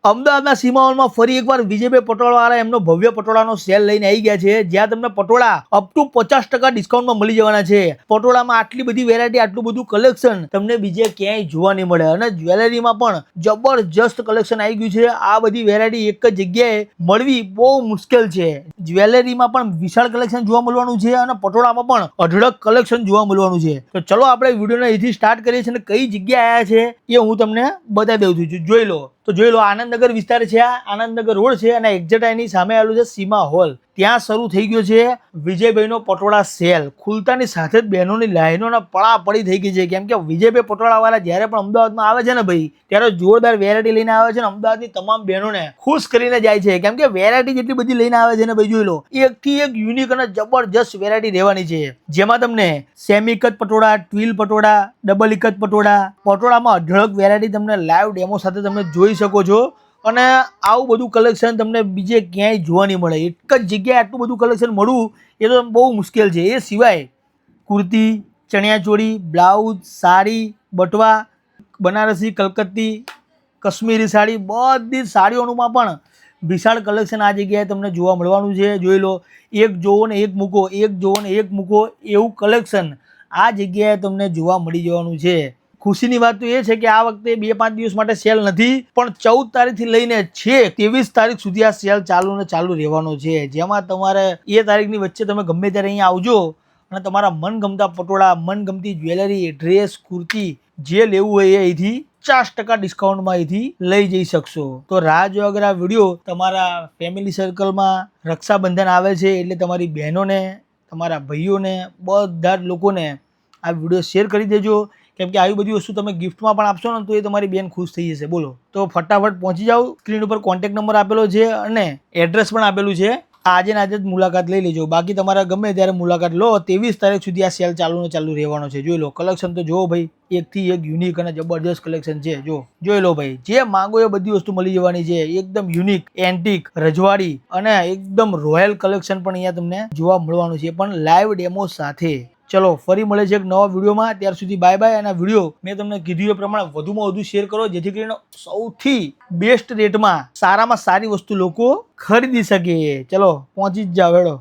અમદાવાદના સીમાઓમાં ફરી એકવાર વિજયભાઈ પટોળાવાળા એમનો ભવ્ય પટોળાનો સેલ લઈને આવી ગયા છે, જ્યાં તમને પટોળા અપ ટુ 50% ડિસ્કાઉન્ટમાં મળી જવાના છે। પટોળામાં આટલી બધી વેરાયટી, આટલું બધું કલેક્શન તમને બીજે ક્યાંય જોવા નહીં મળે અને જ્વેલરીમાં પણ જબરજસ્ત કલેક્શન આવી ગયું છે। આ બધી વેરાયટી એક જ જગ્યાએ મળવી બહુ મુશ્કેલ છે। જ્વેલરીમાં પણ વિશાળ કલેક્શન જોવા મળવાનું છે અને પટોળામાં પણ અઢળક કલેક્શન જોવા મળવાનું છે। તો ચલો આપણે વિડીયોને અહીંથી સ્ટાર્ટ કરીએ છીએ અને કઈ જગ્યાએ આવ્યા છે એ હું તમને બતાવી દઉં છું। જોઈ લો તો જોઈ લો, આનંદનગર વિસ્તાર છે, આ આનંદનગર રોડ છે અને એક્ઝેક્ટ એની સામે આવેલું છે સીમા હોલ। ત્યાં શરૂ થઈ ગયો છે વિજયભાઈનો પટોળા સેલ। ખુલતાની સાથે જ બહેનોની લાઈનોના પડાપડી થઈ ગઈ છે, કેમ કે વિજયભાઈ પટોળાવાળા જ્યારે પણ અમદાવાદમાં આવે છે ને ભાઈ, ત્યારે જોરદાર વેરાયટી લઈને આવે છે ને અમદાવાદની તમામ બહેનોને ખુશ કરીને જાય છે, કેમ કે વેરાયટી જેટલી બધી લઈને આવે છે ને ભાઈ, જોઈ લો એકથી એક યુનિક અને જબરજસ્ત વેરાયટી રહેવાની છે, જેમાં તમને semi cut patola, twill patola, double ikat patola, પટોળામાં અઢળક વેરાયટી તમને લાઈવ ડેમો સાથે તમે જોઈ શકો છો અને આવું બધું કલેક્શન તમને બીજે ક્યાંય જોવા નહીં મળે। એક જ જગ્યાએ આટલું બધું કલેક્શન મળવું એ તો બહુ મુશ્કેલ છે। એ સિવાય કુર્તી, ચણિયાચોળી, બ્લાઉઝ, સાડી, બટવા, બનારસી, કલકત્તી, કાશ્મીરી સાડી, બધી જ સાડીઓનું પણ વિશાળ કલેક્શન આ જગ્યાએ તમને જોવા મળવાનું છે। જોઈ લો, એક જોવો ને એક મૂકો, એક જોવો ને એક મૂકો એવું કલેક્શન આ જગ્યાએ તમને જોવા મળી જવાનું છે। ખુશીની વાત તો એ છે કે આ વખતે 2-5 દિવસ માટે સેલ નથી, પણ 14 તારીખથી લઈને છેક 23 તારીખ સુધી આ સેલ ચાલુ રહેવાનો છે, જેમાં તમારે એ તારીખની વચ્ચે તમે ગમે ત્યારે અહીંયા આવજો અને તમારા મનગમતા પટોળા, મનગમતી જ્વેલરી, ડ્રેસ, કુર્તી જે લેવું હોય એ અહીંથી 50% ડિસ્કાઉન્ટમાં અહીંથી લઈ જઈ શકશો। તો રાહ જો અગર આ વિડીયો તમારા ફેમિલી સર્કલમાં રક્ષાબંધન આવે છે એટલે તમારી બહેનોને, તમારા ભાઈઓને, બધા જ લોકોને આ વિડીયો શેર કરી દેજો, કેમ કે આવી બધી વસ્તુ તમે ગિફ્ટમાં પણ આપશો ને તો એ તમારી બેન ખુશ થઈ જશે। બોલો, તો ફટાફટ પહોંચી જાઓ। સ્ક્રીન ઉપર કોન્ટેક્ટ નંબર આપેલો છે અને એડ્રેસ પણ આપેલું છે, આજે ને આજે જ મુલાકાત લઈ લેજો, બાકી તમારા ગમે ત્યારે મુલાકાત લો। 23 તારીખ સુધી આ સેલ ચાલુ રહેવાનો છે। જોઈ લો કલેક્શન તો જોવો ભાઈ, એકથી એક યુનિક અને જબરજસ્ત કલેક્શન છે। જોઈ લો ભાઈ, જે માંગો એ બધી વસ્તુ મળી જવાની છે, એકદમ યુનિક, એન્ટિક, રજવાડી અને એકદમ રોયલ કલેક્શન પણ અહીંયા તમને જોવા મળવાનું છે, પણ લાઈવ ડેમો સાથે। ચલો ફરી મળે છે એક નવા વિડીયોમાં, ત્યાર સુધી બાય બાય। અને આ વિડીયો મેં તમને કીધું એ પ્રમાણે વધુમાં વધુ શેર કરો, જેથી કરીને સૌથી બેસ્ટ રેટમાં સારામાં સારી વસ્તુ લોકો ખરીદી શકે। ચલો પહોંચી જ જાઓ, હેડો।